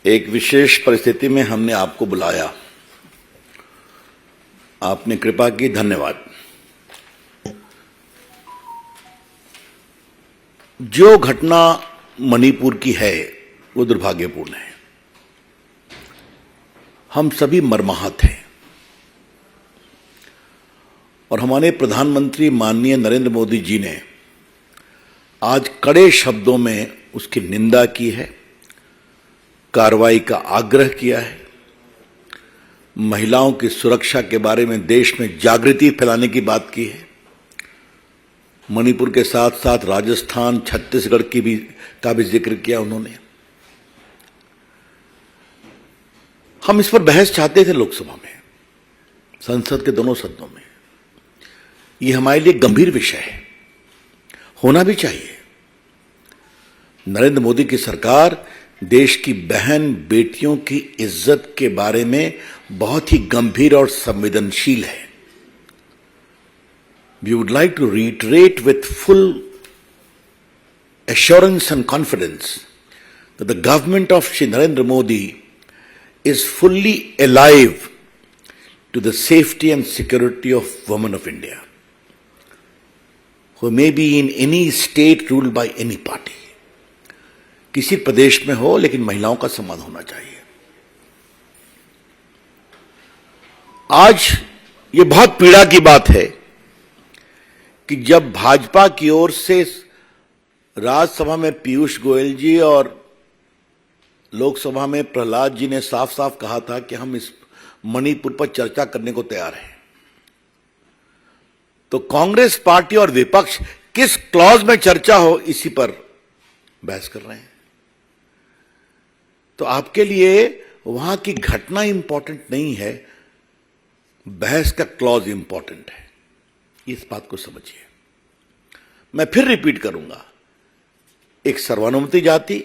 एक विशेष परिस्थिति में हमने आपको बुलाया, आपने कृपा की, धन्यवाद। जो घटना मणिपुर की है वो दुर्भाग्यपूर्ण है। हम सभी मर्माहत हैं और हमारे प्रधानमंत्री माननीय नरेंद्र मोदी जी ने आज कड़े शब्दों में उसकी निंदा की है, कार्रवाई का आग्रह किया है, महिलाओं की सुरक्षा के बारे में देश में जागृति फैलाने की बात की है। मणिपुर के साथ साथ राजस्थान, छत्तीसगढ़ का भी जिक्र किया उन्होंने। हम इस पर बहस चाहते थे लोकसभा में, संसद के दोनों सदनों में। यह हमारे लिए गंभीर विषय है, होना भी चाहिए। नरेंद्र मोदी की सरकार देश की बहन बेटियों की इज्जत के बारे में बहुत ही गंभीर और संवेदनशील है। We would like to reiterate with full assurance and confidence that the government of Shri Narendra Modi is fully alive to the safety and security of women of India, who may be in any state ruled by any party. किसी प्रदेश में हो, लेकिन महिलाओं का सम्मान होना चाहिए। आज ये बहुत पीड़ा की बात है कि जब भाजपा की ओर से राज्यसभा में पीयूष गोयल जी और लोकसभा में प्रहलाद जी ने साफ साफ कहा था कि हम इस मणिपुर पर चर्चा करने को तैयार हैं, तो कांग्रेस पार्टी और विपक्ष किस क्लॉज में चर्चा हो इसी पर बहस कर रहे हैं। तो आपके लिए वहां की घटना इंपॉर्टेंट नहीं है, बहस का क्लॉज इंपॉर्टेंट है। इस बात को समझिए। मैं फिर रिपीट करूंगा, एक सर्वानुमति जाती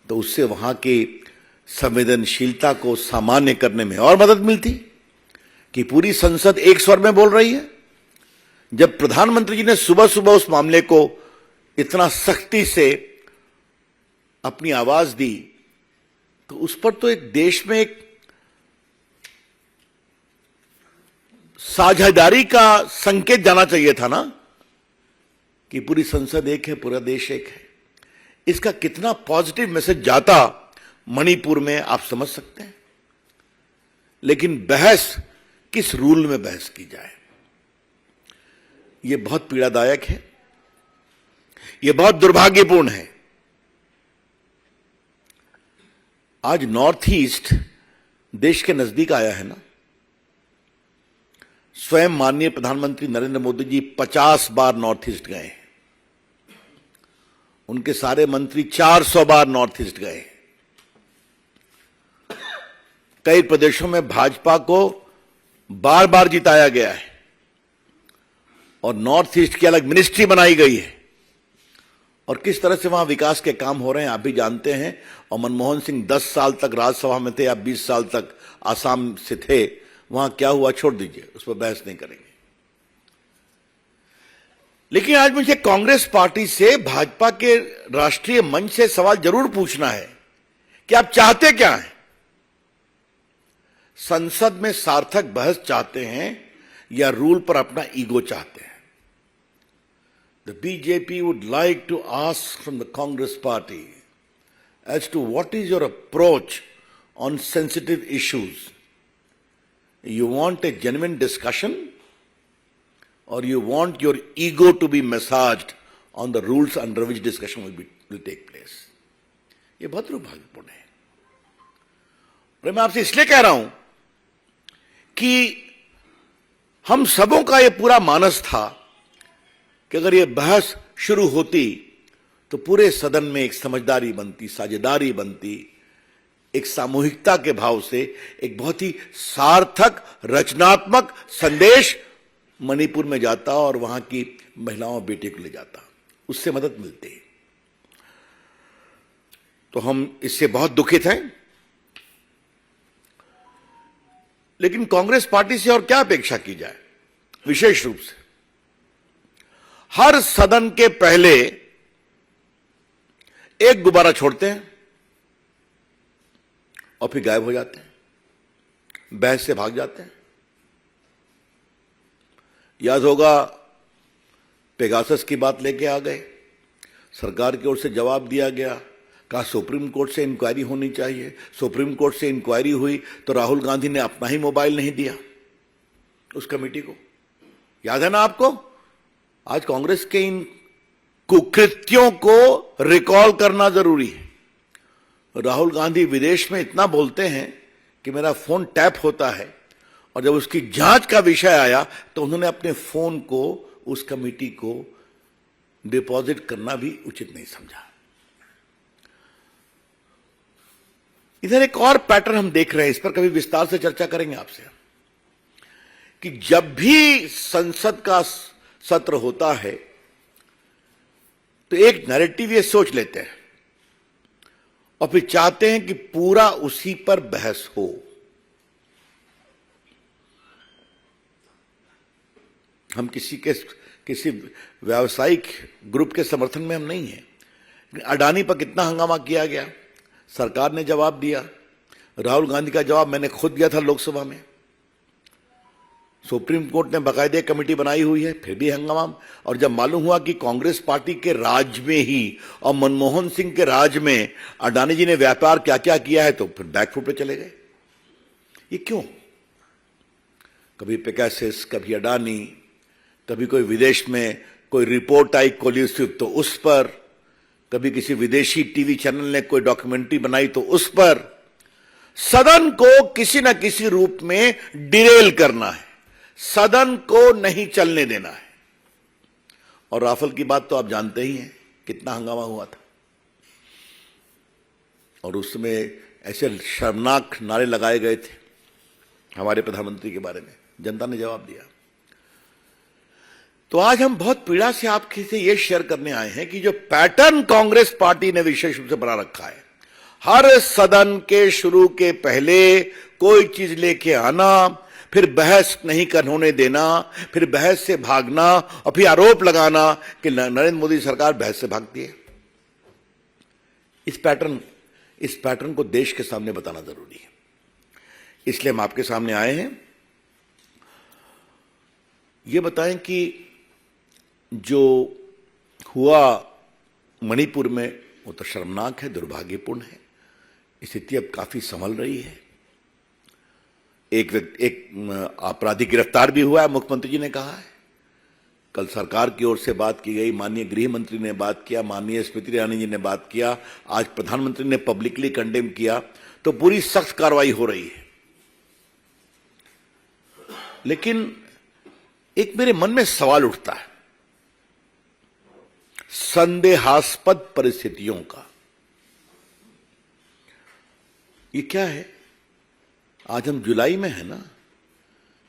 तो उससे वहां की संवेदनशीलता को सामान्य करने में और मदद मिलती कि पूरी संसद एक स्वर में बोल रही है। जब प्रधानमंत्री जी ने सुबह सुबह उस मामले को इतना सख्ती से अपनी आवाज दी, तो उस पर तो एक देश में एक साझेदारी का संकेत जाना चाहिए था ना, कि पूरी संसद एक है, पूरा देश एक है। इसका कितना पॉजिटिव मैसेज जाता मणिपुर में, आप समझ सकते हैं। लेकिन बहस किस रूल में बहस की जाए, यह बहुत पीड़ादायक है, यह बहुत दुर्भाग्यपूर्ण है। आज नॉर्थ ईस्ट देश के नजदीक आया है ना। स्वयं माननीय प्रधानमंत्री नरेंद्र मोदी जी 50 बार नॉर्थ ईस्ट गए, उनके सारे मंत्री 400 बार नॉर्थ ईस्ट गए। कई प्रदेशों में भाजपा को बार बार जिताया गया है और नॉर्थ ईस्ट की अलग मिनिस्ट्री बनाई गई है, और किस तरह से वहां विकास के काम हो रहे हैं आप भी जानते हैं। और मनमोहन सिंह 10 साल तक राज्यसभा में थे, या 20 साल तक आसाम से थे, वहां क्या हुआ छोड़ दीजिए, उस पर बहस नहीं करेंगे। लेकिन आज मुझे कांग्रेस पार्टी से, भाजपा के राष्ट्रीय मंच से सवाल जरूर पूछना है कि आप चाहते क्या हैं? संसद में सार्थक बहस चाहते हैं या रूल पर अपना ईगो चाहते हैं? The BJP would like to ask from the Congress party as to what is your approach on sensitive issues. You want a genuine discussion, or you want your ego to be massaged on the rules under which discussion will take place? ये बहुत दुर्भाग्यपूर्ण है। और मैं आपसे इसलिए कह रहा हूं कि हम सबों का ये पूरा मानस था कि अगर ये बहस शुरू होती तो पूरे सदन में एक समझदारी बनती, साझेदारी बनती, एक सामूहिकता के भाव से एक बहुत ही सार्थक रचनात्मक संदेश मणिपुर में जाता और वहां की महिलाओं बेटे को ले जाता, उससे मदद मिलती। तो हम इससे बहुत दुखित हैं। लेकिन कांग्रेस पार्टी से और क्या अपेक्षा की जाए? विशेष रूप से हर सदन के पहले एक गुब्बारा छोड़ते हैं और फिर गायब हो जाते हैं, बहस से भाग जाते हैं। याद होगा पेगासस की बात लेके आ गए, सरकार की ओर से जवाब दिया गया, कहा सुप्रीम कोर्ट से इंक्वायरी होनी चाहिए। सुप्रीम कोर्ट से इंक्वायरी हुई तो राहुल गांधी ने अपना ही मोबाइल नहीं दिया उस कमेटी को, याद है ना आपको? आज कांग्रेस के इन कुकृत्यों को रिकॉल करना जरूरी है। राहुल गांधी विदेश में इतना बोलते हैं कि मेरा फोन टैप होता है, और जब उसकी जांच का विषय आया तो उन्होंने अपने फोन को उस कमेटी को डिपॉजिट करना भी उचित नहीं समझा। इधर एक और पैटर्न हम देख रहे हैं, इस पर कभी विस्तार से चर्चा करेंगे आपसे, कि जब भी संसद का सत्र होता है तो एक नैरेटिव ये सोच लेते हैं और फिर चाहते हैं कि पूरा उसी पर बहस हो। हम किसी व्यावसायिक ग्रुप के समर्थन में हम नहीं हैं। अडानी पर कितना हंगामा किया गया, सरकार ने जवाब दिया। राहुल गांधी का जवाब मैंने खुद दिया था लोकसभा में। सुप्रीम कोर्ट ने बाकायदे कमेटी बनाई हुई है, फिर भी हंगामा। और जब मालूम हुआ कि कांग्रेस पार्टी के राज में ही और मनमोहन सिंह के राज में अडानी जी ने व्यापार क्या क्या किया है, तो फिर बैकफुट पे चले गए। ये क्यों? कभी पेगासस, कभी अडानी, कभी कोई विदेश में कोई रिपोर्ट आई कोलिसिव तो उस पर, कभी किसी विदेशी टीवी चैनल ने कोई डॉक्यूमेंट्री बनाई तो उस पर। सदन को किसी न किसी रूप में डिरेल करना है, सदन को नहीं चलने देना है। और राफेल की बात तो आप जानते ही हैं, कितना हंगामा हुआ था, और उसमें ऐसे शर्मनाक नारे लगाए गए थे हमारे प्रधानमंत्री के बारे में, जनता ने जवाब दिया। तो आज हम बहुत पीड़ा से आपके से यह शेयर करने आए हैं कि जो पैटर्न कांग्रेस पार्टी ने विशेष रूप से बना रखा है, हर सदन के शुरू के पहले कोई चीज लेके आना, फिर बहस नहीं होने देना, फिर बहस से भागना, और फिर आरोप लगाना कि नरेंद्र मोदी सरकार बहस से भागती है। इस पैटर्न को देश के सामने बताना जरूरी है, इसलिए हम आपके सामने आए हैं। ये बताएं कि जो हुआ मणिपुर में वो तो शर्मनाक है, दुर्भाग्यपूर्ण है। स्थिति अब काफी संभल रही है। एक अपराधी गिरफ्तार भी हुआ है, मुख्यमंत्री जी ने कहा है। कल सरकार की ओर से बात की गई, माननीय गृह मंत्री ने बात किया, माननीय स्मृति ईरानी जी ने बात किया, आज प्रधानमंत्री ने पब्लिकली कंडेम किया, तो पूरी सख्त कार्रवाई हो रही है। लेकिन एक मेरे मन में सवाल उठता है संदेहास्पद परिस्थितियों का। ये क्या है? आज हम जुलाई में है ना,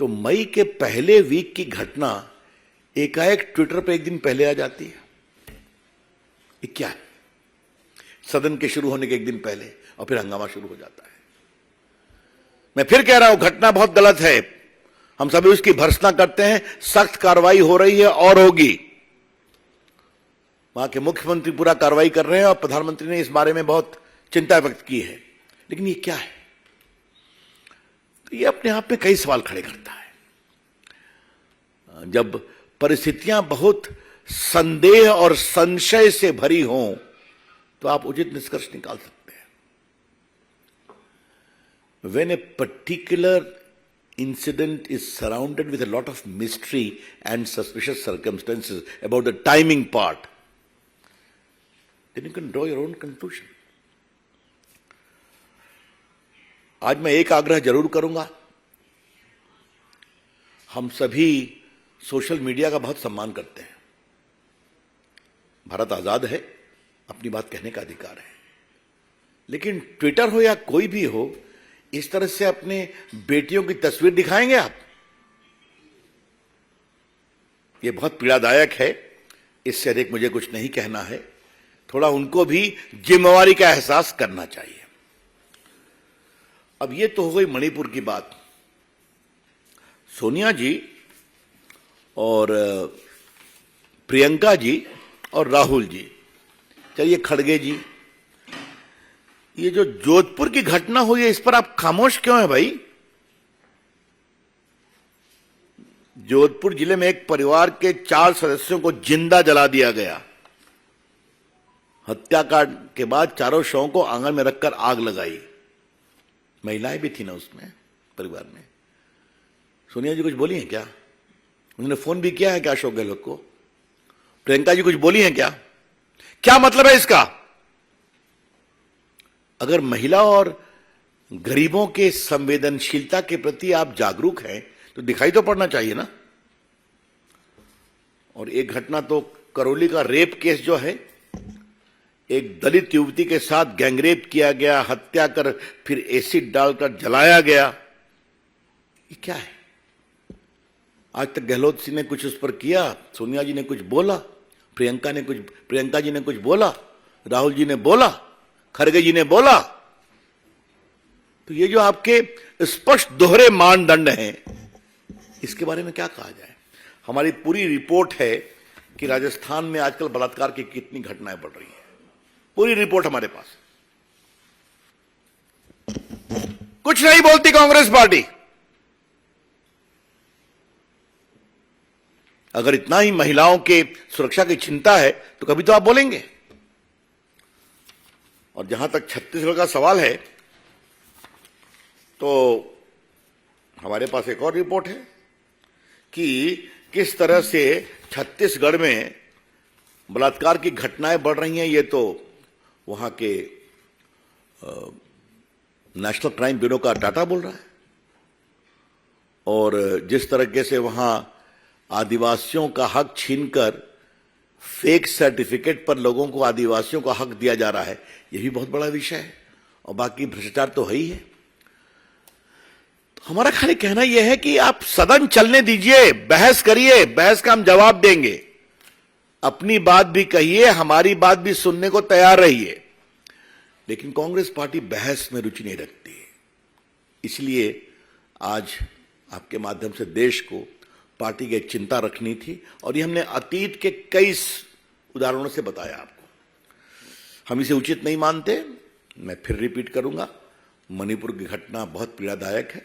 तो मई के पहले वीक की घटना एकाएक ट्विटर पे एक दिन पहले आ जाती है। ये क्या है? सदन के शुरू होने के एक दिन पहले, और फिर हंगामा शुरू हो जाता है। मैं फिर कह रहा हूं, घटना बहुत गलत है, हम सभी उसकी भर्त्सना करते हैं, सख्त कार्रवाई हो रही है और होगी। वहां के मुख्यमंत्री पूरा कार्रवाई कर रहे हैं और प्रधानमंत्री ने इस बारे में बहुत चिंता व्यक्त की है। लेकिन ये क्या है? तो ये अपने आप में कई सवाल खड़े करता है। जब परिस्थितियां बहुत संदेह और संशय से भरी हों तो आप उचित निष्कर्ष निकाल सकते हैं। When a particular incident is surrounded with a lot of mystery and suspicious circumstances about the timing part, then you can draw your own conclusion. आज मैं एक आग्रह जरूर करूंगा। हम सभी सोशल मीडिया का बहुत सम्मान करते हैं। भारत आजाद है, अपनी बात कहने का अधिकार है। लेकिन ट्विटर हो या कोई भी हो, इस तरह से अपने बेटियों की तस्वीर दिखाएंगे आप? ये बहुत पीड़ादायक है। इससे अधिक मुझे कुछ नहीं कहना है। थोड़ा उनको भी जिम्मेवारी का एहसास करना चाहिए। अब ये तो हो गई मणिपुर की बात। सोनिया जी और प्रियंका जी और राहुल जी, चलिए खड़गे जी, ये जो जोधपुर की घटना हुई है इस पर आप खामोश क्यों है भाई? जोधपुर जिले में एक परिवार के 4 सदस्यों को जिंदा जला दिया गया। हत्याकांड के बाद चारों शवों को आंगन में रखकर आग लगाई। महिलाएं भी थी ना उसमें परिवार में। सोनिया जी कुछ बोली हैं क्या? उन्होंने फोन भी किया है क्या अशोक गहलोत को? प्रियंका जी कुछ बोली हैं क्या? क्या मतलब है इसका? अगर महिला और गरीबों के संवेदनशीलता के प्रति आप जागरूक हैं तो दिखाई तो पड़ना चाहिए ना। और एक घटना तो करौली का रेप केस जो है, एक दलित युवती के साथ गैंगरेप किया गया, हत्या कर फिर एसिड डालकर जलाया गया। ये क्या है? आज तक गहलोत सिंह ने कुछ उस पर किया, सोनिया जी ने कुछ बोला, प्रियंका जी ने कुछ बोला, राहुल जी ने बोला, खड़गे जी ने बोला। तो ये जो आपके स्पष्ट दोहरे मानदंड हैं, इसके बारे में क्या कहा जाए? हमारी पूरी रिपोर्ट है कि राजस्थान में आजकल बलात्कार की कितनी घटनाएं बढ़ रही हैं। पूरी रिपोर्ट हमारे पास। कुछ नहीं बोलती कांग्रेस पार्टी। अगर इतना ही महिलाओं के सुरक्षा की चिंता है तो कभी तो आप बोलेंगे। और जहां तक छत्तीसगढ़ का सवाल है तो हमारे पास एक और रिपोर्ट है कि किस तरह से छत्तीसगढ़ में बलात्कार की घटनाएं बढ़ रही हैं। ये तो वहां के नेशनल क्राइम ब्यूरो का डाटा बोल रहा है। और जिस तरीके से वहां आदिवासियों का हक छीनकर फेक सर्टिफिकेट पर लोगों को आदिवासियों का हक दिया जा रहा है, यह भी बहुत बड़ा विषय है। और बाकी भ्रष्टाचार तो है ही है। तो हमारा खाली कहना यह है कि आप सदन चलने दीजिए, बहस करिए, बहस का हम जवाब देंगे। अपनी बात भी कहिए, हमारी बात भी सुनने को तैयार रहिए। लेकिन कांग्रेस पार्टी बहस में रुचि नहीं रखती। इसलिए आज आपके माध्यम से देश को पार्टी की चिंता रखनी थी और ये हमने अतीत के कई उदाहरणों से बताया आपको। हम इसे उचित नहीं मानते। मैं फिर रिपीट करूंगा, मणिपुर की घटना बहुत पीड़ादायक है।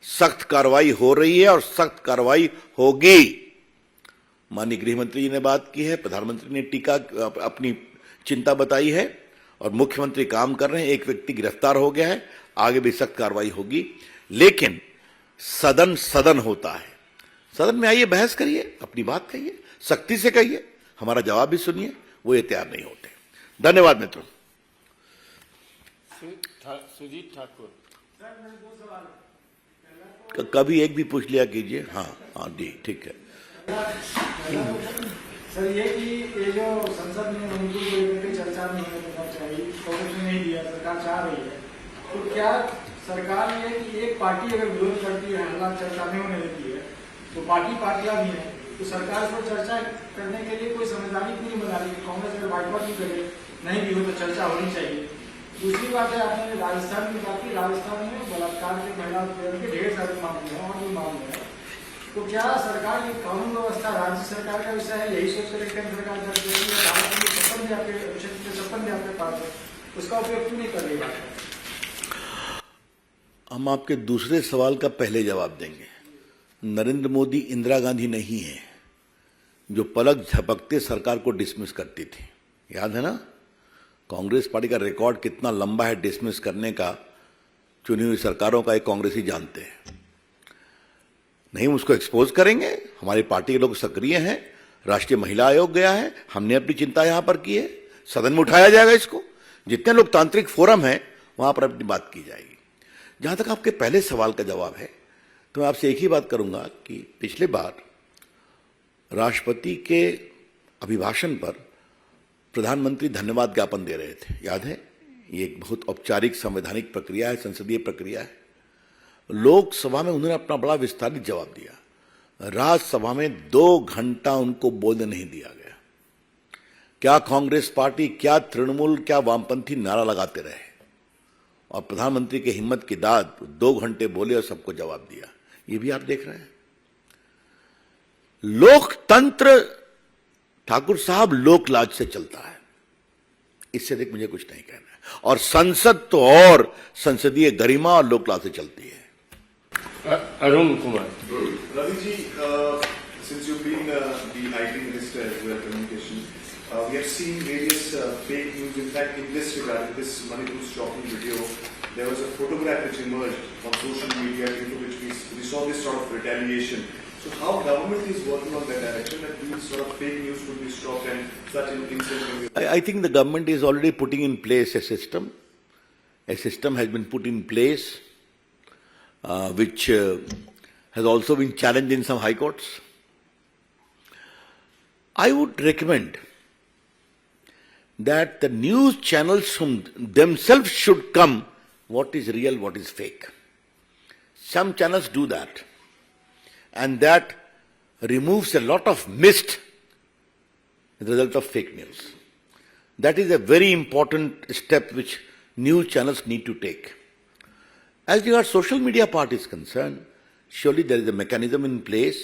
सख्त कार्रवाई हो रही है और सख्त कार्रवाई होगी। माननीय गृह मंत्री जी ने बात की है, प्रधानमंत्री ने टीका अपनी चिंता बताई है और मुख्यमंत्री काम कर रहे हैं। एक व्यक्ति गिरफ्तार हो गया है, आगे भी सख्त कार्रवाई होगी। लेकिन सदन होता है, सदन में आइए, बहस करिए, अपनी बात कहिए, सख्ती से कहिए, हमारा जवाब भी सुनिए। वो ये तैयार नहीं होते। धन्यवाद मित्रों। सुजीत ठाकुर, कभी एक भी पूछ लिया कीजिए। हाँ हाँ जी, ठीक है। सर ये कि ये जो संसद में मणिपुर को लेकर चर्चा नहीं होना चाहिए, कांग्रेस ने नहीं दिया, सरकार चाह रही है, तो क्या सरकार ये कि एक पार्टी अगर विरोध करती है, हल्ला चर्चा नहीं होने देती है, तो पार्टियां भी हैं, तो सरकार को चर्चा करने के लिए कोई समझदारी क्यों नहीं बना रही? कांग्रेस अगर बाइकआउट नहीं करे, नहीं भी हो तो चर्चा होनी चाहिए। दूसरी बात है, आपने राजस्थान की बात की, राजस्थान में बलात्कार के महिला उत्पीड़न के ढेर सारे मामले हैं और भी मामले हैं। तो क्या सरकार की कानून व्यवस्था राज्य सरकार का विषय है, यही सोच कर केंद्र सरकार करती है, भारत में 56 भी आपके पास है, उसका उपयोग क्यों नहीं कर रही है? हम आपके दूसरे सवाल का पहले जवाब देंगे। नरेंद्र मोदी इंदिरा गांधी नहीं है जो पलक झपकते सरकार को डिसमिस करती थी। याद है ना? कांग्रेस पार्टी का रिकॉर्ड कितना लंबा है डिसमिस करने का, चुनी हुई सरकारों का, एक कांग्रेसी जानते हैं। नहीं, उसको एक्सपोज करेंगे। हमारी पार्टी के लोग सक्रिय हैं, राष्ट्रीय महिला आयोग गया है, हमने अपनी चिंता यहां पर की है, सदन में उठाया जाएगा इसको। जितने लोकतांत्रिक फोरम है वहां पर अपनी बात की जाएगी। जहां तक आपके पहले सवाल का जवाब है, तो मैं आपसे एक ही बात करूंगा कि पिछले बार राष्ट्रपति के अभिभाषण पर प्रधानमंत्री धन्यवाद ज्ञापन दे रहे थे, याद है? ये एक बहुत औपचारिक संवैधानिक प्रक्रिया है, संसदीय प्रक्रिया है। लोकसभा में उन्होंने अपना बड़ा विस्तारित जवाब दिया। राज्यसभा में 2 घंटा उनको बोलने नहीं दिया गया। क्या कांग्रेस पार्टी, क्या तृणमूल, क्या वामपंथी नारा लगाते रहे और प्रधानमंत्री की हिम्मत की दाद, 2 घंटे बोले और सबको जवाब दिया। ये भी आप देख रहे हैं। लोकतंत्र ठाकुर साहब लोकलाज से चलता है, इससे देख मुझे कुछ नहीं कहना है। और संसद तो और संसदीय गरिमा और लोकला से चलती है। Arun Kumar. Ravi ji, since you've been the IT minister as well, communication, we have seen various fake news. In fact, in this regard, in this Manipur stalking video, there was a photograph which emerged on social media due to which we saw this sort of retaliation. So how government is working on that direction that these sort of fake news could be stopped and such incidents? I think the government is already putting in place a system. A system has been put in place which has also been challenged in some high courts. I would recommend that the news channels from themselves should come what is real, what is fake. Some channels do that, and that removes a lot of mist as a result of fake news. That is a very important step which news channels need to take. As regards social media part is concerned, surely there is a mechanism in place.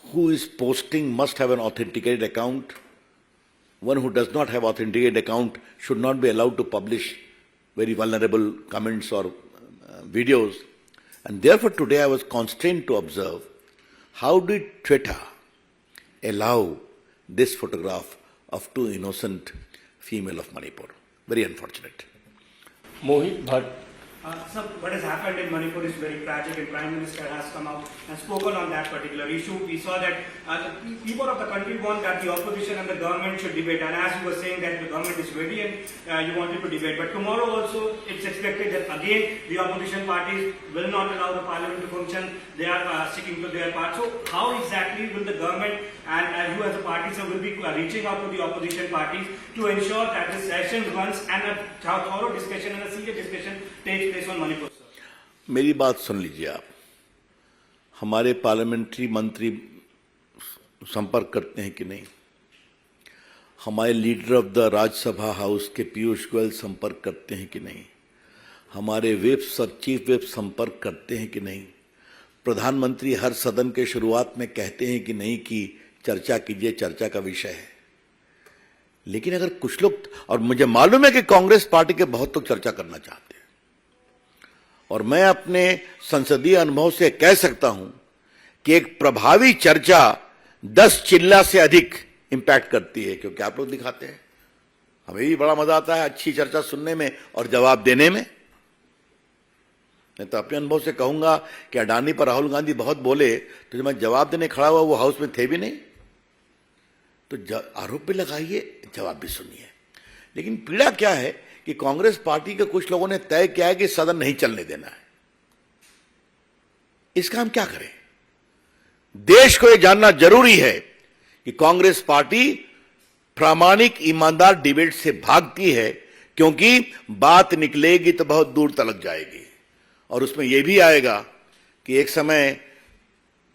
Who is posting must have an authenticated account. One who does not have authenticated account should not be allowed to publish very vulnerable comments or videos. And therefore today I was constrained to observe how did Twitter allow this photograph of two innocent female of Manipur. Very unfortunate. Mohit Bhatt. Sir, what has happened in Manipur is very tragic, and Prime Minister has come out and spoken on that particular issue. We saw that the people of the country want that the opposition and the government should debate, and as you were saying that the government is ready and you wanted to debate. But tomorrow also it's expected that again the opposition parties will not allow the parliament to function. They are sticking to their part. So how exactly will the government and you as a party sir will be reaching out to the opposition parties to ensure that the session runs and a thorough discussion and a serious discussion takes place on Manipur, sir? मेरी बात सुन लीजिए आप। हमारे parliamentary मंत्री संपर्क करते हैं कि नहीं? हमारे leader of the Rajya Sabha house के पीयूष गोयल संपर्क करते हैं कि नहीं? हमारे व्हिप्स और चीफ व्हिप संपर्क करते हैं कि नहीं? प्रधानमंत्री हर सदन के शुरुआत में कहते हैं कि नहीं कि चर्चा कीजिए, चर्चा का विषय है। लेकिन अगर कुछ लोग, और मुझे मालूम है कि कांग्रेस पार्टी के बहुत लोग चर्चा करना चाहते हैं, और मैं अपने संसदीय अनुभव से कह सकता हूं कि एक प्रभावी चर्चा 10 चिल्ला से अधिक इंपैक्ट करती है, क्योंकि आप लोग दिखाते हैं। हमें भी बड़ा मजा आता है अच्छी चर्चा सुनने में और जवाब देने में। मैं तो अपने अनुभव से कहूंगा कि अडानी पर राहुल गांधी बहुत बोले, तो जब मैं जवाब देने खड़ा हुआ वो हाउस में थे भी नहीं। तो आरोप भी लगाइए, जवाब भी सुनिए। लेकिन पीड़ा क्या है कि कांग्रेस पार्टी के कुछ लोगों ने तय किया है कि सदन नहीं चलने देना है। इसका हम क्या करें? देश को यह जानना जरूरी है कि कांग्रेस पार्टी प्रामाणिक ईमानदार डिबेट से भागती है, क्योंकि बात निकलेगी तो बहुत दूर तलक जाएगी। और उसमें यह भी आएगा कि एक समय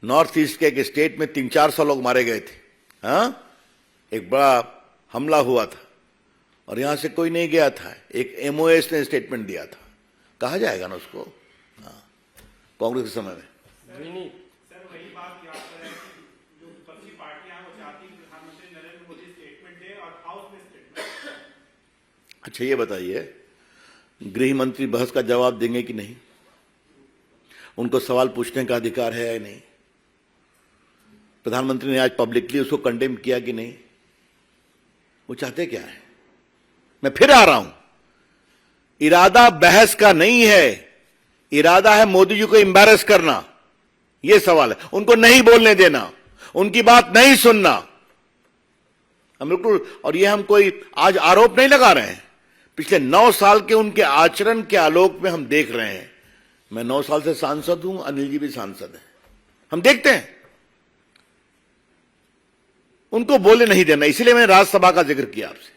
नॉर्थ ईस्ट के एक स्टेट में 300-400 लोग मारे गए थे। हाँ, एक बड़ा हमला हुआ था और यहां से कोई नहीं गया था। एक एमओएस ने स्टेटमेंट दिया था। कहा जाएगा ना उसको? हाँ, कांग्रेस के समय में सर वही बात याद करें कि जो विपक्षी पार्टियां वो चाहती हैं कि प्रधानमंत्री नरेंद्र मोदी स्टेटमेंट दे और हाउस में स्टेटमेंट। अच्छा ये बताइए, गृह मंत्री बहस का जवाब देंगे कि नहीं? उनको सवाल पूछने का अधिकार है या नहीं? प्रधानमंत्री ने आज पब्लिकली उसको कंडेम किया कि नहीं? वो चाहते क्या है? मैं फिर आ रहा हूं, इरादा बहस का नहीं है, इरादा है मोदी जी को एम्बैरेस करना। यह सवाल है। उनको नहीं बोलने देना, उनकी बात नहीं सुनना। हम बिल्कुल, और ये हम कोई आज आरोप नहीं लगा रहे हैं, पिछले 9 साल के उनके आचरण के आलोक में हम देख रहे हैं। मैं 9 साल से सांसद हूं, अनिल जी भी सांसद हैं, हम देखते हैं। उनको बोलने नहीं देना, इसीलिए मैंने राज्यसभा का जिक्र किया आपसे।